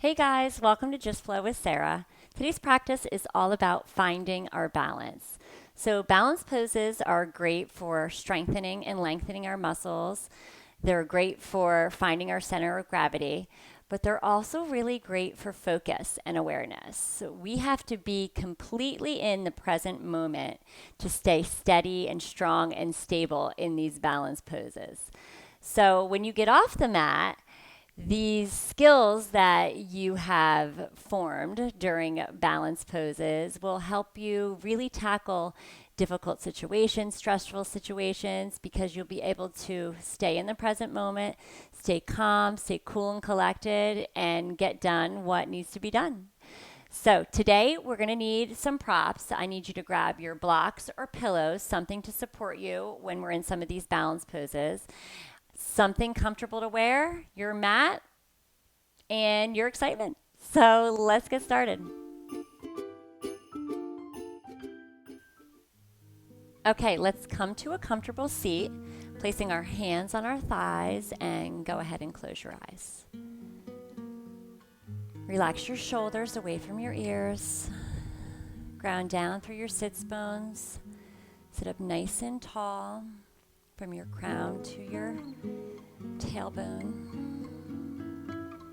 Hey guys, welcome to Just Flow with Sarah. Today's practice is all about finding our balance. So, balance poses are great for strengthening and lengthening our muscles. They're great for finding our center of gravity, but they're also really great for focus and awareness. So we have to be completely in the present moment to stay steady and strong and stable in these balance poses. So, when you get off the mat, these skills that you have formed during balance poses will help you really tackle difficult situations, stressful situations, because you'll be able to stay in the present moment, stay calm, stay cool and collected, and get done what needs to be done. So today we're going to need some props. I need you to grab your blocks or pillows, something to support you when we're in some of these balance poses, something comfortable to wear, your mat, and your excitement. So let's get started. Okay, let's come to a comfortable seat, placing our hands on our thighs, and go ahead and close your eyes. Relax your shoulders away from your ears. Ground down through your sits bones. Sit up nice and tall from your crown to your tailbone.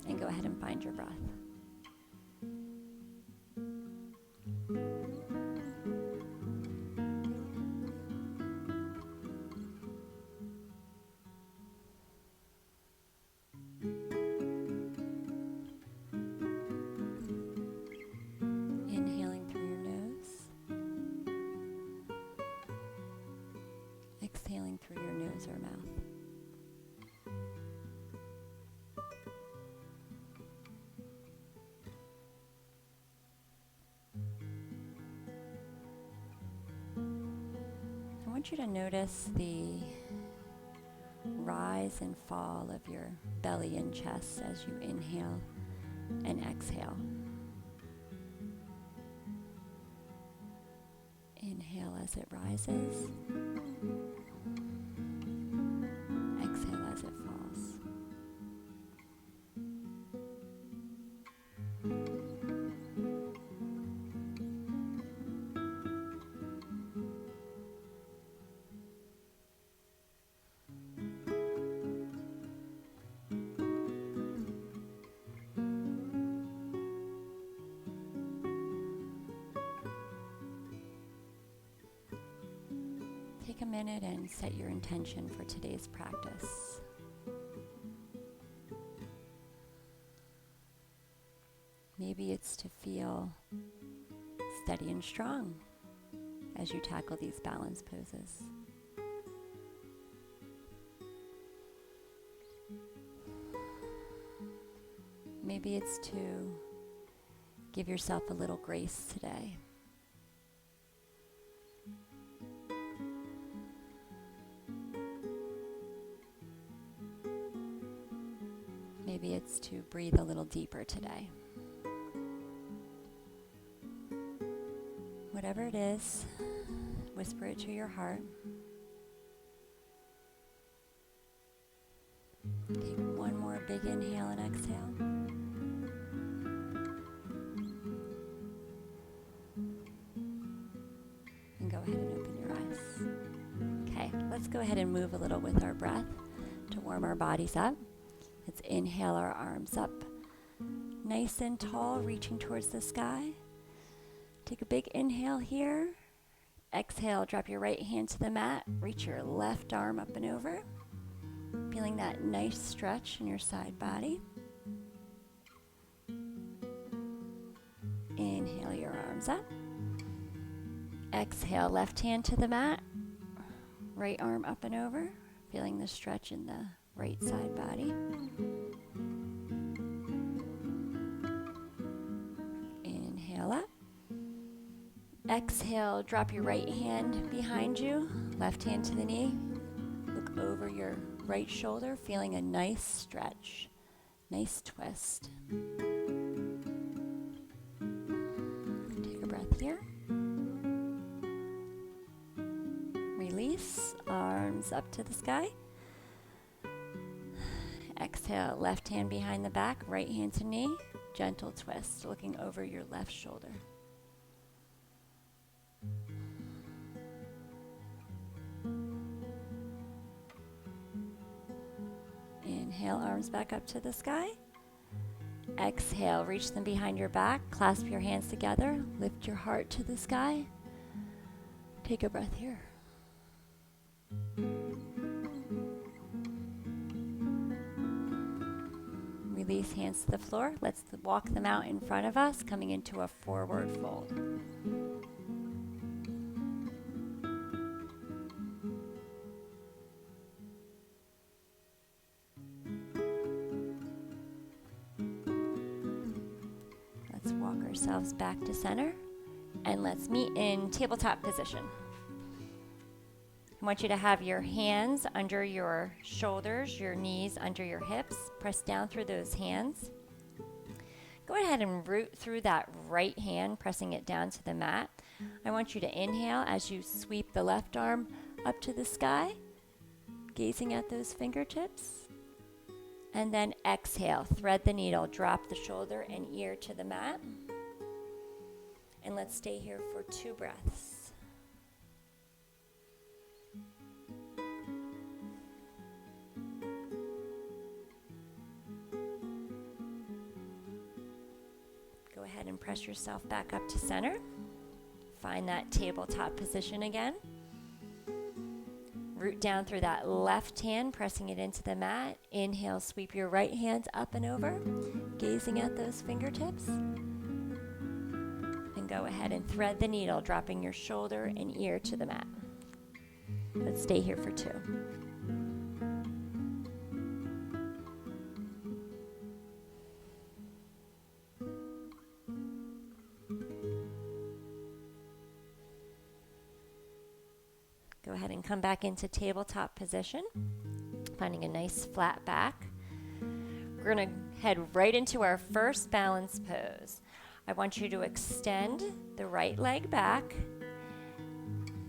And go ahead and find your breath. Inhaling through your nose. Exhaling through your nose or mouth. I want you to notice the rise and fall of your belly and chest as you inhale and exhale. Inhale as it rises. Exhale as it falls. Take a minute and set your intention for today's practice. Maybe it's to feel steady and strong as you tackle these balance poses. Maybe it's to give yourself a little grace today. Maybe it's to breathe a little deeper today. Whatever it is, whisper it to your heart. Take one more big inhale and exhale. And go ahead and open your eyes. Okay, let's go ahead and move a little with our breath to warm our bodies up. Let's inhale our arms up, nice and tall, reaching towards the sky. Take a big inhale here. Exhale, drop your right hand to the mat. Reach your left arm up and over. Feeling that nice stretch in your side body. Inhale your arms up. Exhale, left hand to the mat. Right arm up and over. Feeling the stretch in the right side body. Inhale up. Exhale, drop your right hand behind you, left hand to the knee. Look over your right shoulder, feeling a nice stretch, nice twist. Take a breath here. Release, arms up to the sky. Exhale, left hand behind the back, right hand to knee. gentle twist, looking over your left shoulder. Inhale, arms back up to the sky. Exhale, reach them behind your back, clasp your hands together, lift your heart to the sky. Take a breath here. Release hands to the floor. Let's walk them out in front of us, coming into a forward fold. Let's walk ourselves back to center, and let's meet in tabletop position. I want you to have your hands under your shoulders, your knees under your hips. Press down through those hands. Go ahead and root through that right hand, pressing it down to the mat. I want you to inhale as you sweep the left arm up to the sky, gazing at those fingertips. And then exhale, thread the needle, drop the shoulder and ear to the mat. And let's stay here for 2 breaths. Go ahead and press yourself back up to center. Find that tabletop position again. Root down through that left hand, pressing it into the mat. Inhale, sweep your right hand up and over, gazing at those fingertips. And go ahead and thread the needle, dropping your shoulder and ear to the mat. Let's stay here for 2. Go ahead and come back into tabletop position, finding a nice flat back. We're going to head right into our first balance pose. I want you to extend the right leg back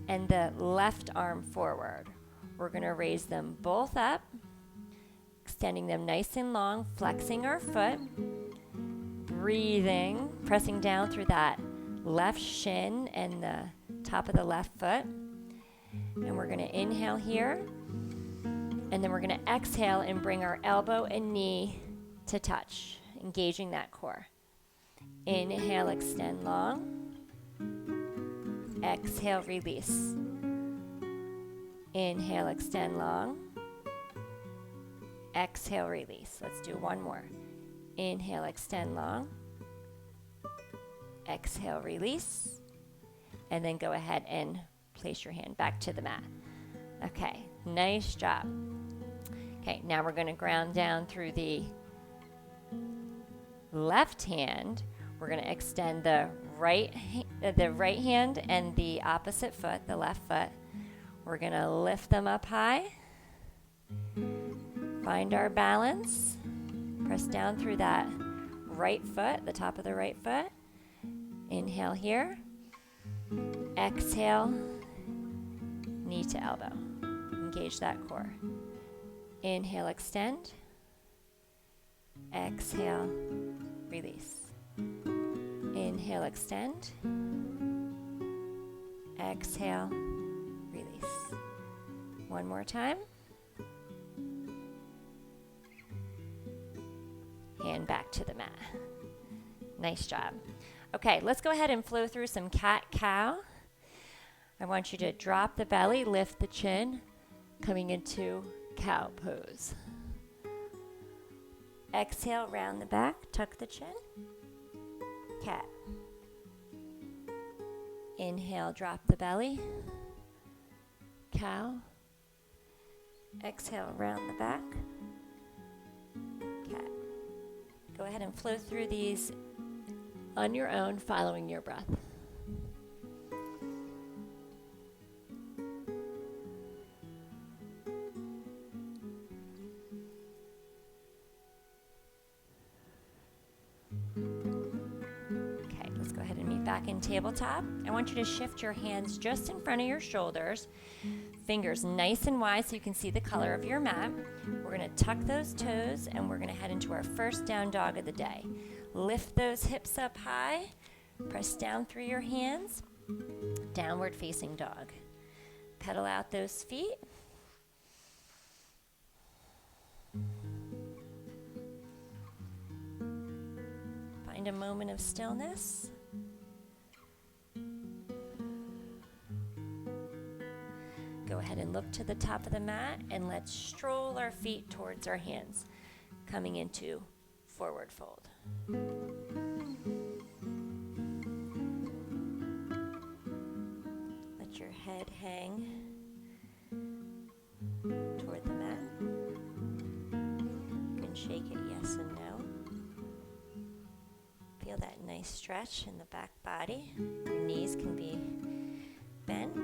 and the left arm forward. We're going to raise them both up, extending them nice and long, flexing our foot, breathing, pressing down through that left shin and the top of the left foot. And we're going to inhale here, and then we're going to exhale and bring our elbow and knee to touch, engaging that core. Inhale, extend long. Exhale, release. Inhale, extend long. Exhale, release. Let's do one more. Inhale, extend long. Exhale, release. And then go ahead and place your hand back to the mat. Okay, nice job. Okay, now we're going to ground down through the left hand. We're going to extend the right hand and the opposite foot, the left foot. We're going to lift them up high. Find our balance. Press down through that right foot, the top of the right foot. Inhale here. Exhale. Knee to elbow. Engage that core. Inhale, extend. Exhale, release. Inhale, extend. Exhale, release. One more time. Hand back to the mat. Nice job. Okay, let's go ahead and flow through some cat-cow. I want you to drop the belly, lift the chin, coming into cow pose. Exhale, round the back, tuck the chin. Cat. Inhale, drop the belly. Cow. Exhale, round the back. Cat. Go ahead and flow through these on your own, following your breath. Back in tabletop. I want you to shift your hands just in front of your shoulders, fingers nice and wide so you can see the color of your mat. We're going to tuck those toes and we're going to head into our first down dog of the day. Lift those hips up high. Press down through your hands. Downward facing dog. Pedal out those feet. Find a moment of stillness. Go ahead and look to the top of the mat, and let's stroll our feet towards our hands, coming into forward fold. Let your head hang toward the mat. You can shake it yes and no. Feel that nice stretch in the back body. Your knees can be bent.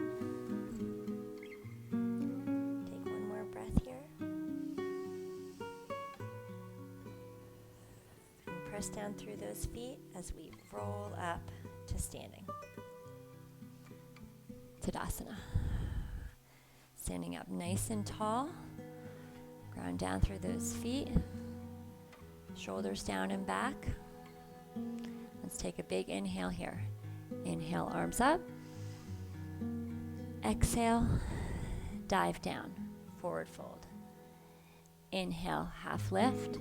Press down through those feet as we roll up to standing. Tadasana. Standing up nice and tall. Ground down through those feet. Shoulders down and back. Let's take a big inhale here. Inhale, arms up. Exhale, dive down, forward fold. Inhale, half lift.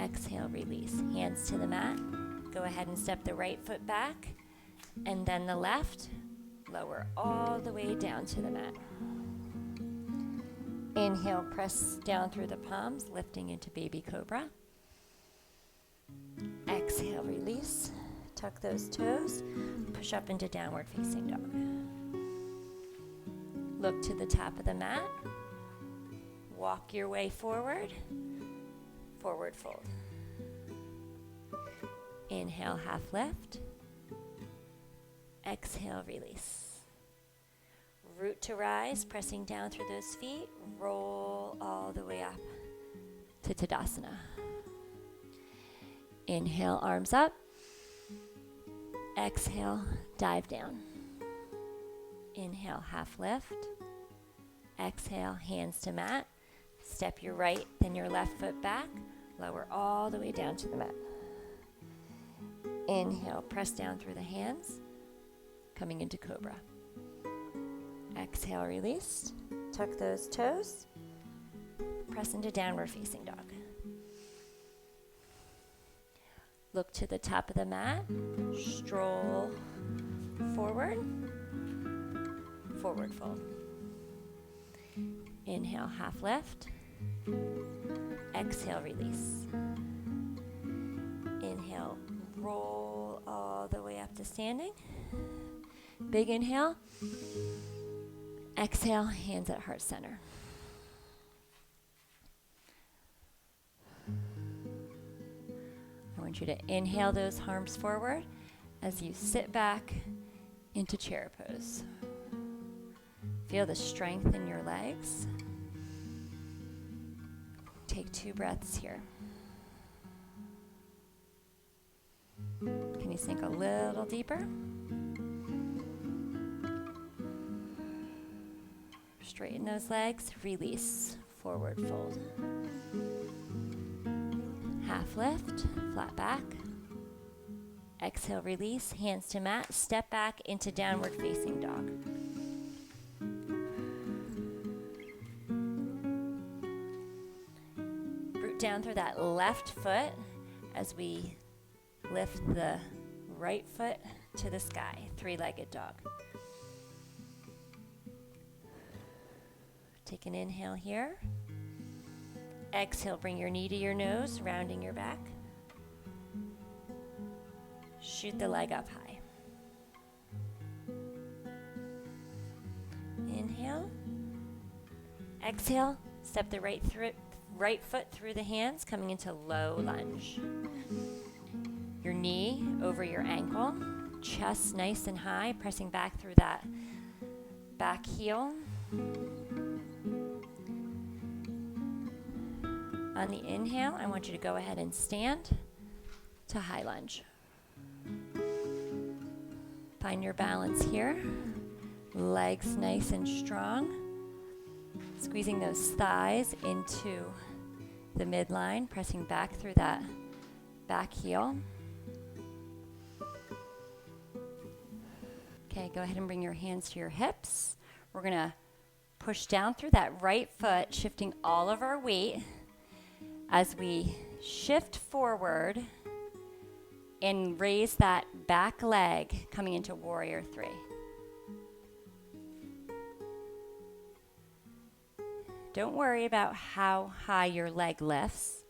Exhale, release. Hands to the mat. Go ahead and step the right foot back, and then the left. Lower all the way down to the mat. Inhale, press down through the palms, lifting into baby cobra. Exhale, release. Tuck those toes. Push up into downward facing dog. Look to the top of the mat. Walk your way forward. Forward fold. Inhale, half lift. Exhale, release. Root to rise, pressing down through those feet. Roll all the way up to Tadasana. Inhale, arms up. Exhale, dive down. Inhale, half lift. Exhale, hands to mat. Step your right, then your left foot back. Lower all the way down to the mat. Inhale, press down through the hands, coming into cobra. Exhale, release. Tuck those toes. Press into downward facing dog. Look to the top of the mat. Stroll forward. Forward fold. Inhale, half lift. Exhale, release. Inhale, roll all the way up to standing. Big inhale. Exhale, hands at heart center. I want you to inhale those arms forward as you sit back into chair pose. Feel the strength in your legs. Take 2 breaths here. Can you sink a little deeper? Straighten those legs, release, forward fold. Half lift, flat back. Exhale, release, hands to mat, step back into downward facing dog. Root down through that left foot as we lift the right foot to the sky, 3-legged dog. Take an inhale here. Exhale, bring your knee to your nose, rounding your back. Shoot the leg up high. Inhale. Exhale, step the right foot through the hands, coming into low lunge. Your knee over your ankle, chest nice and high, pressing back through that back heel. On the inhale, I want you to go ahead and stand to high lunge. Find your balance here. Legs nice and strong. Squeezing those thighs into the midline, pressing back through that back heel. Okay, go ahead and bring your hands to your hips. We're going to push down through that right foot, shifting all of our weight as we shift forward and raise that back leg coming into warrior three. Don't worry about how high your leg lifts.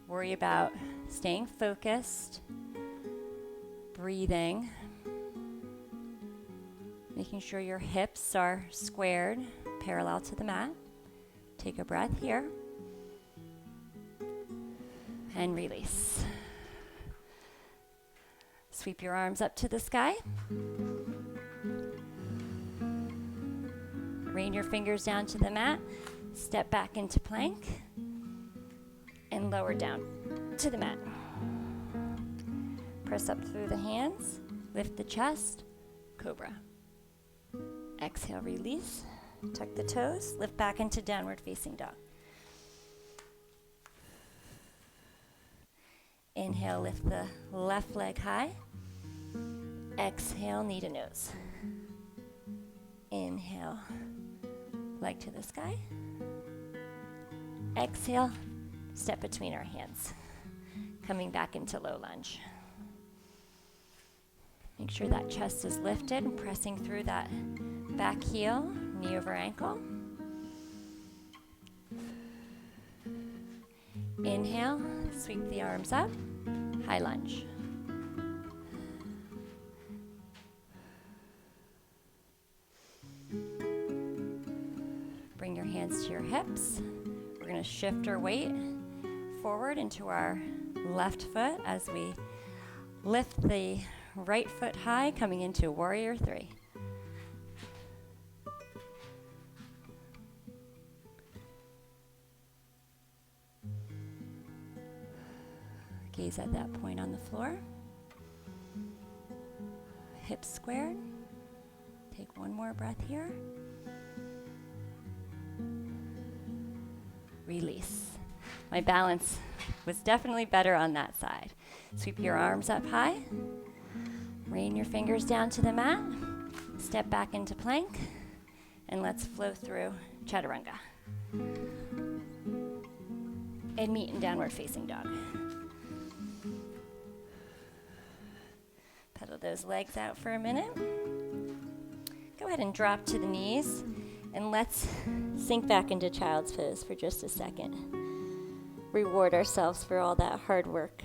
Worry about staying focused, breathing, making sure your hips are squared, parallel to the mat. Take a breath here. And release. Sweep your arms up to the sky. Rain your fingers down to the mat. Step back into plank. And lower down to the mat. Press up through the hands. Lift the chest. Cobra. Exhale, release. Tuck the toes. Lift back into downward facing dog. Inhale, lift the left leg high. Exhale, knee to nose. Inhale, leg to the sky. Exhale, step between our hands. Coming back into low lunge. Make sure that chest is lifted and pressing through that back heel, knee over ankle. Inhale, sweep the arms up, high lunge. Bring your hands to your hips. We're going to shift our weight forward into our left foot as we lift the right foot high, coming into warrior three. Gaze at that point on the floor. Hips squared. Take one more breath here. Release. My balance was definitely better on that side. Sweep your arms up high. Rain your fingers down to the mat. Step back into plank. And let's flow through chaturanga. And meet in downward facing dog. Pedal those legs out for a minute. Go ahead and drop to the knees. And let's sink back into child's pose for just a second. Reward ourselves for all that hard work.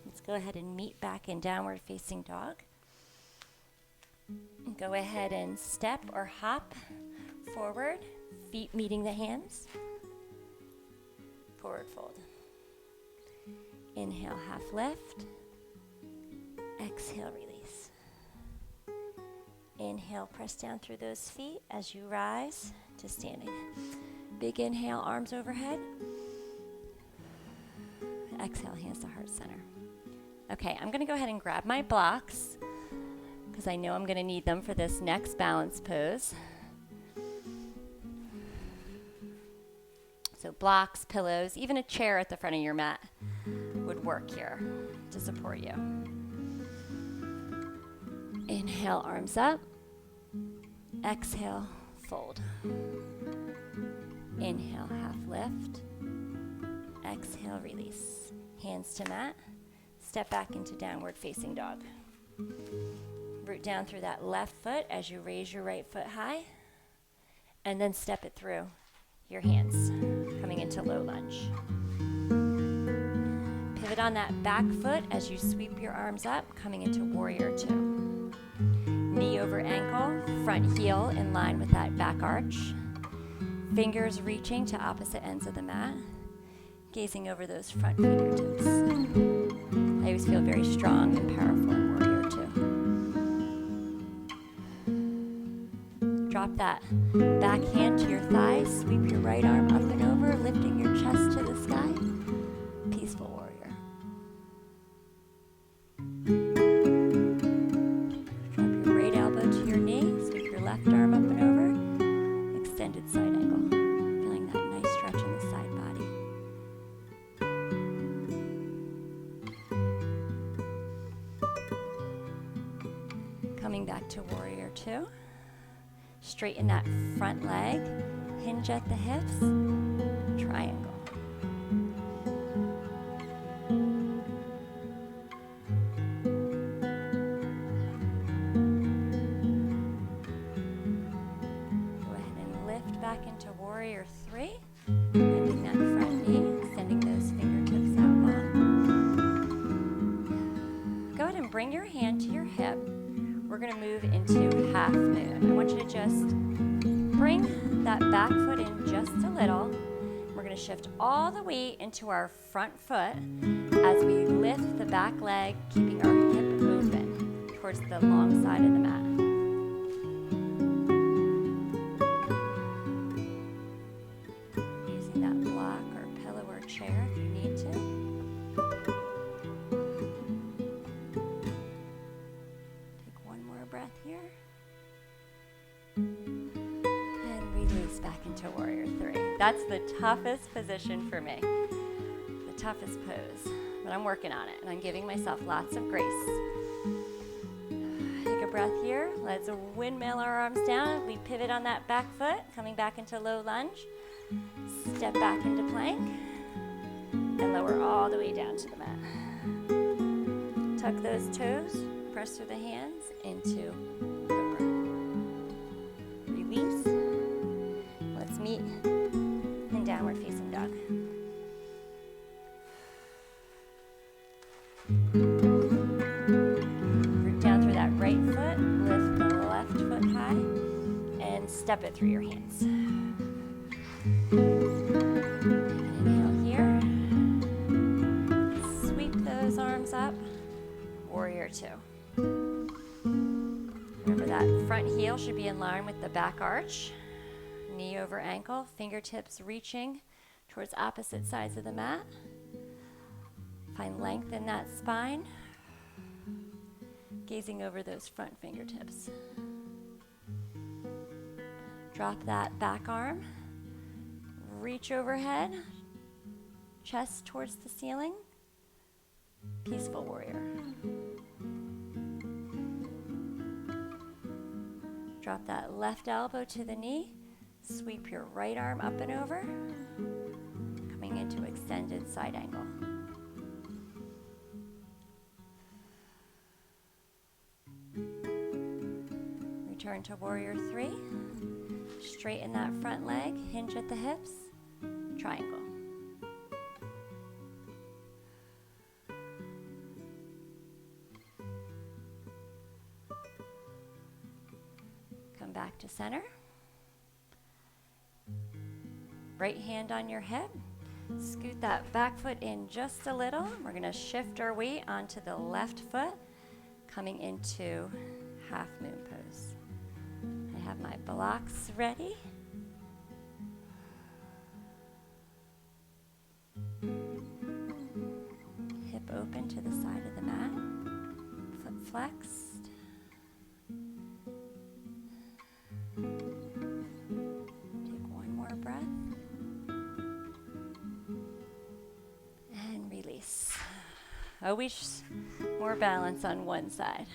Let's go ahead and meet back in downward facing dog. Go ahead and step or hop forward, feet meeting the hands. Forward fold. Inhale, half lift. Exhale, release. Inhale, press down through those feet as you rise to standing. Big inhale, arms overhead. Exhale, hands to heart center. Okay, I'm going to go ahead and grab my blocks because I know I'm going to need them for this next balance pose. So blocks, pillows, even a chair at the front of your mat would work here to support you. Inhale, arms up. Exhale, fold. Inhale, half lift. Exhale, release. Hands to mat. Step back into downward facing dog. Root down through that left foot as you raise your right foot high. And then step it through your hands, coming into low lunge. Pivot on that back foot as you sweep your arms up, coming into warrior two. Knee over ankle, front heel in line with that back arch. Fingers reaching to opposite ends of the mat, gazing over those front fingertips. I always feel very strong and powerful in warrior two. Drop that back hand to your thigh, sweep your right arm up and over, lifting your chest to the sky. Peaceful warrior. angle. Feeling that nice stretch in the side body. Coming back to warrior two. Straighten that front leg, hinge at the hips, triangle. Go ahead and lift back into warrior three, bending that front knee, extending those fingertips out long. Go ahead and bring your hand to your hip. We're going to move into half moon. I want you to just bring that back foot in just a little. We're going to shift all the weight into our front foot as we lift the back leg, keeping our hip open towards the long side of the mat. Using that block or pillow or chair if you need to. Breath here. And release back into warrior three. That's the toughest position for me. The toughest pose. But I'm working on it and I'm giving myself lots of grace. Take a breath here. Let's windmill our arms down. We pivot on that back foot, coming back into low lunge. Step back into plank. And lower all the way down to the mat. Tuck those toes. Press through the hands into cobra. Release. Let's meet in downward facing dog. Root down through that right foot, lift the left foot high, and step it through your hands. Inhale here. Sweep those arms up. Warrior two. Remember that front heel should be in line with the back arch. Knee over ankle, fingertips reaching towards opposite sides of the mat. Find length in that spine. Gazing over those front fingertips. Drop that back arm. Reach overhead. Chest towards the ceiling. Peaceful warrior. Drop that left elbow to the knee. Sweep your right arm up and over. Coming into extended side angle. Return to warrior three. Straighten that front leg. Hinge at the hips. Triangle. Back to center. Right hand on your hip. Scoot that back foot in just a little. We're going to shift our weight onto the left foot, coming into half moon pose. I have my blocks ready. Hip open to the side of the mat. Foot flexed. Always more balance on one side.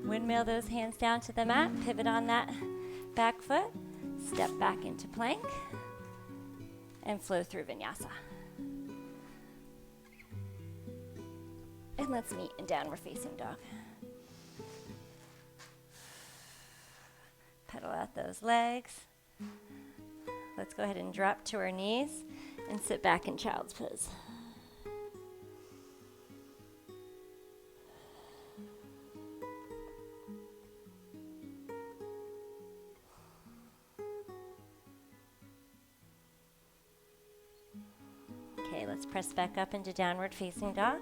Windmill those hands down to the mat, pivot on that back foot, step back into plank, and flow through vinyasa. And let's meet in downward facing dog. Pedal out those legs. Let's go ahead and drop to our knees and sit back in child's pose. Okay, let's press back up into downward facing dog.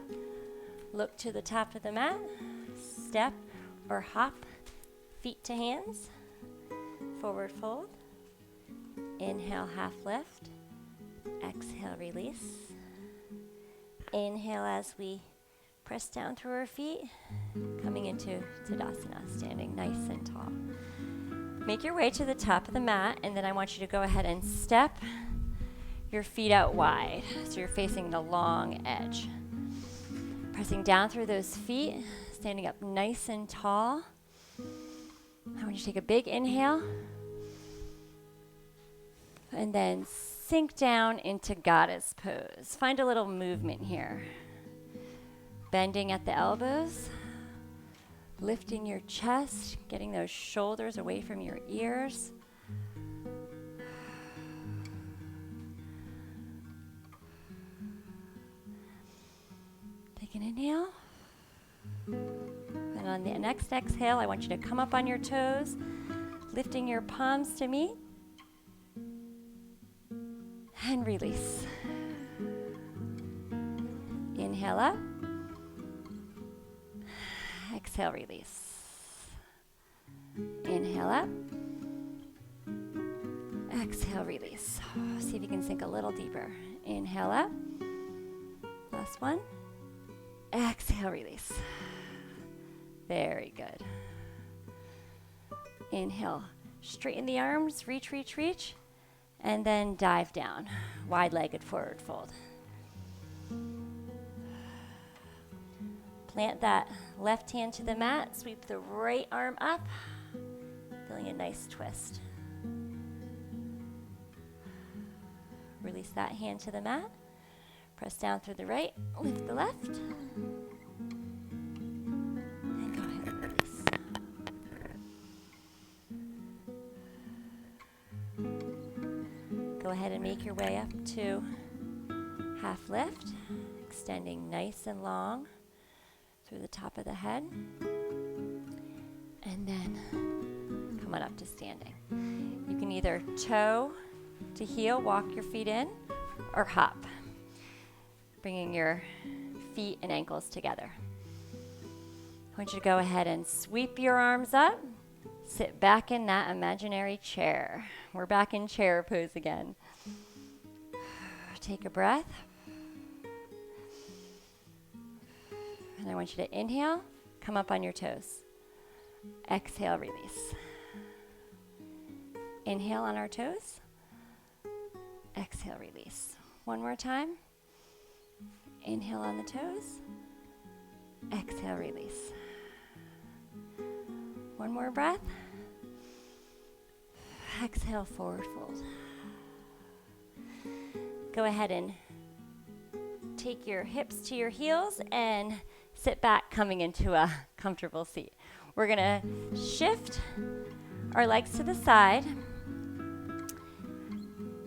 Look to the top of the mat. Step or hop, feet to hands. Forward fold. Inhale, half lift. Exhale, release. Inhale as we press down through our feet. Coming into Tadasana, standing nice and tall. Make your way to the top of the mat, and then I want you to go ahead and step your feet out wide, so you're facing the long edge. Pressing down through those feet, standing up nice and tall. I want you to take a big inhale, and then sink down into goddess pose. Find a little movement here. Bending at the elbows, lifting your chest, getting those shoulders away from your ears. Take an inhale. And on the next exhale, I want you to come up on your toes, lifting your palms to meet. And release. Inhale up. Exhale, release. Inhale up. Exhale, release. See if you can sink a little deeper. Inhale up. Last one. Exhale, release. Very good. Inhale. Straighten the arms. Reach, reach, reach. And then dive down. Wide-legged forward fold. Plant that left hand to the mat. Sweep the right arm up. Feeling a nice twist. Release that hand to the mat. Press down through the right. Lift the left. And go ahead and release. Go ahead and make your way up to half lift. Extending nice and long through the top of the head. And then come on up to standing. You can either toe to heel, walk your feet in, or hop, bringing your feet and ankles together. I want you to go ahead and sweep your arms up, sit back in that imaginary chair. We're back in chair pose again. Take a breath. And I want you to inhale, come up on your toes. Exhale, release. Inhale on our toes. Exhale, release. One more time. Inhale on the toes. Exhale, release. One more breath. Exhale, forward fold. Go ahead and take your hips to your heels and sit back, coming into a comfortable seat. We're gonna shift our legs to the side.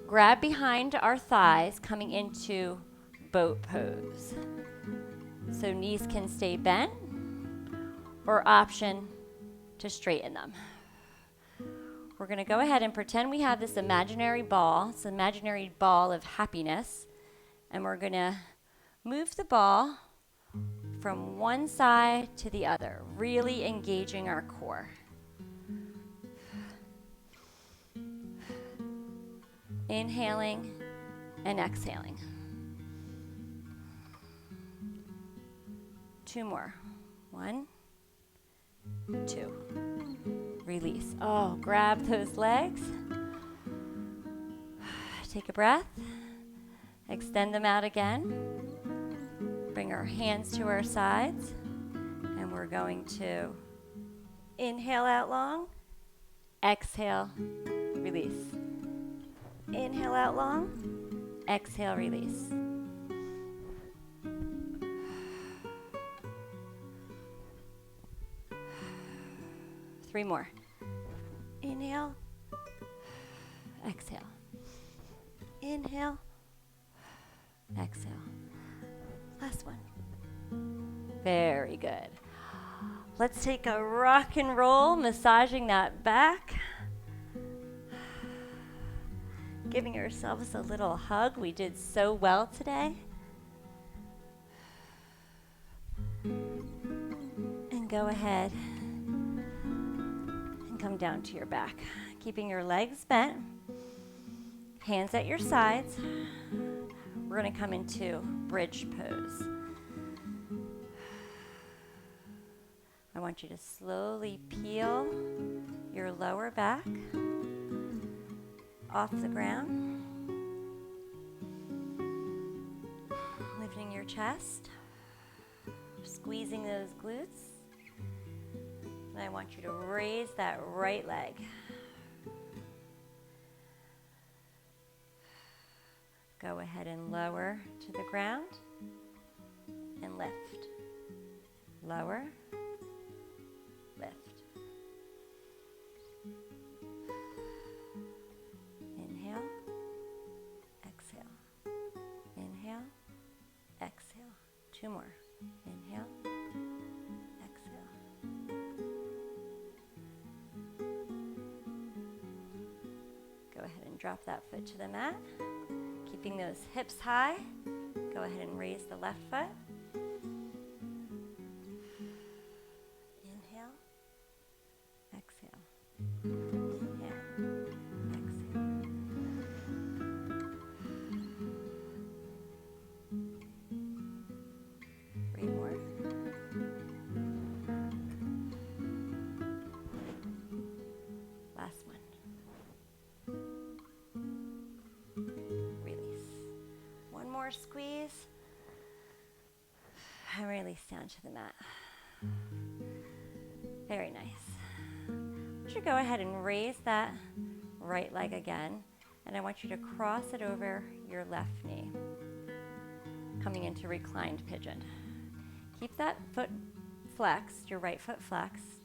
Grab behind our thighs, coming into boat pose. So knees can stay bent, or option to straighten them. We're gonna go ahead and pretend we have this imaginary ball. It's an imaginary ball of happiness. And we're gonna move the ball from one side to the other, really engaging our core. Inhaling and exhaling. 2 more. 1, 2. Release. Oh, grab those legs. Take a breath. Extend them out again. Bring our hands to our sides. And we're going to inhale out long. Exhale. Release. Inhale out long. Exhale, release. Three more. Inhale. Exhale. Inhale. Exhale. Last one. Very good. Let's take a rock and roll, massaging that back. Giving yourselves a little hug. We did so well today. And go ahead and come down to your back. Keeping your legs bent. Hands at your sides. We're going to come into bridge pose. I want you to slowly peel your lower back off the ground. Lifting your chest, squeezing those glutes. And I want you to raise that right leg. Go ahead and lower to the ground and lift. Lower, lift. Inhale, exhale. Inhale, exhale. 2 more. Inhale, exhale. Go ahead and drop that foot to the mat. Keeping those hips high. Go ahead and raise the left foot. Inhale, exhale. Inhale, exhale. 3 more. Last one. Release. One more squeeze. And release down to the mat. Very nice. You should go ahead and raise that right leg again. And I want you to cross it over your left knee. Coming into reclined pigeon. Keep that foot flexed, your right foot flexed.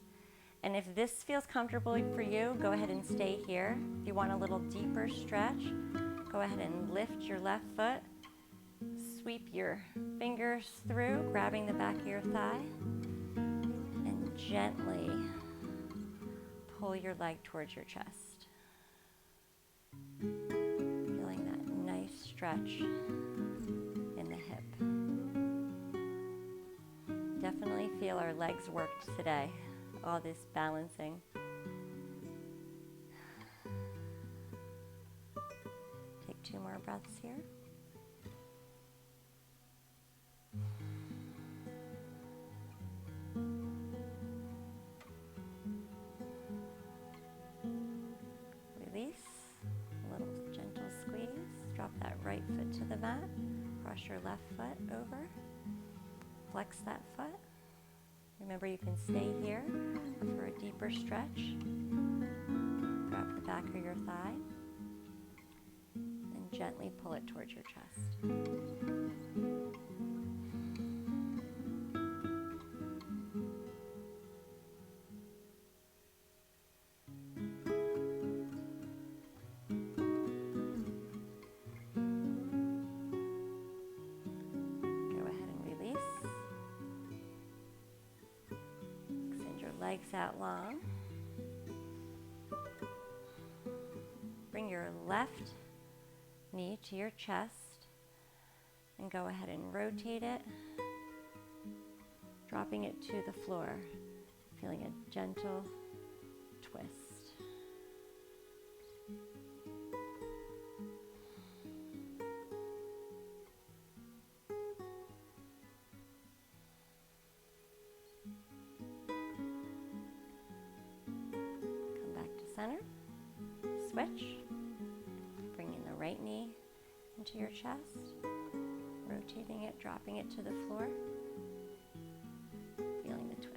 And if this feels comfortable for you, go ahead and stay here. If you want a little deeper stretch, go ahead and lift your left foot. Sweep your fingers through, grabbing the back of your thigh. And gently pull your leg towards your chest. Feeling that nice stretch in the hip. Definitely feel our legs worked today. All this balancing. Take 2 more breaths here. Release. A little gentle squeeze. Drop that right foot to the mat. Cross your left foot over. Flex that foot. Remember, you can stay here for a deeper stretch. Grab the back of your thigh and gently pull it towards your chest. Legs out long. Bring your left knee to your chest and go ahead and rotate it, dropping it to the floor, feeling a gentle twist. Center, switch, bringing the right knee into your chest, rotating it, dropping it to the floor, feeling the twist.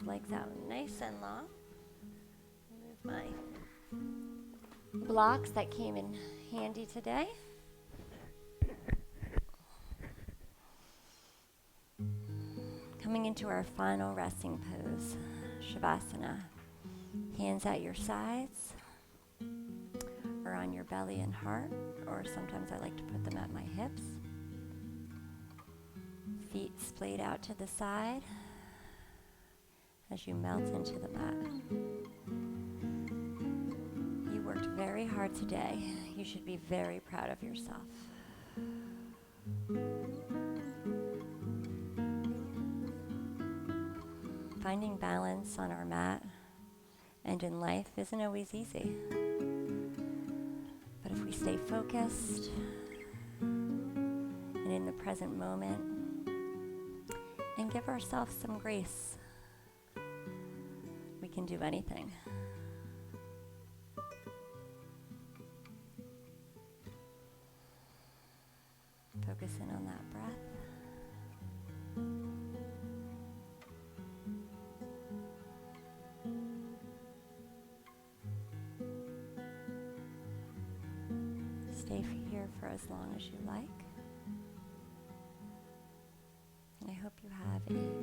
Legs out nice and long. Move my blocks that came in handy today. Coming into our final resting pose, Savasana. Hands at your sides or on your belly and heart, or sometimes I like to put them at my hips. Feet splayed out to the side as you melt into the mat. You worked very hard today. You should be very proud of yourself. Finding balance on our mat and in life isn't always easy. But if we stay focused and in the present moment and give ourselves some grace, we can do anything. Focus in on that breath. Stay here for as long as you like. I hope you have a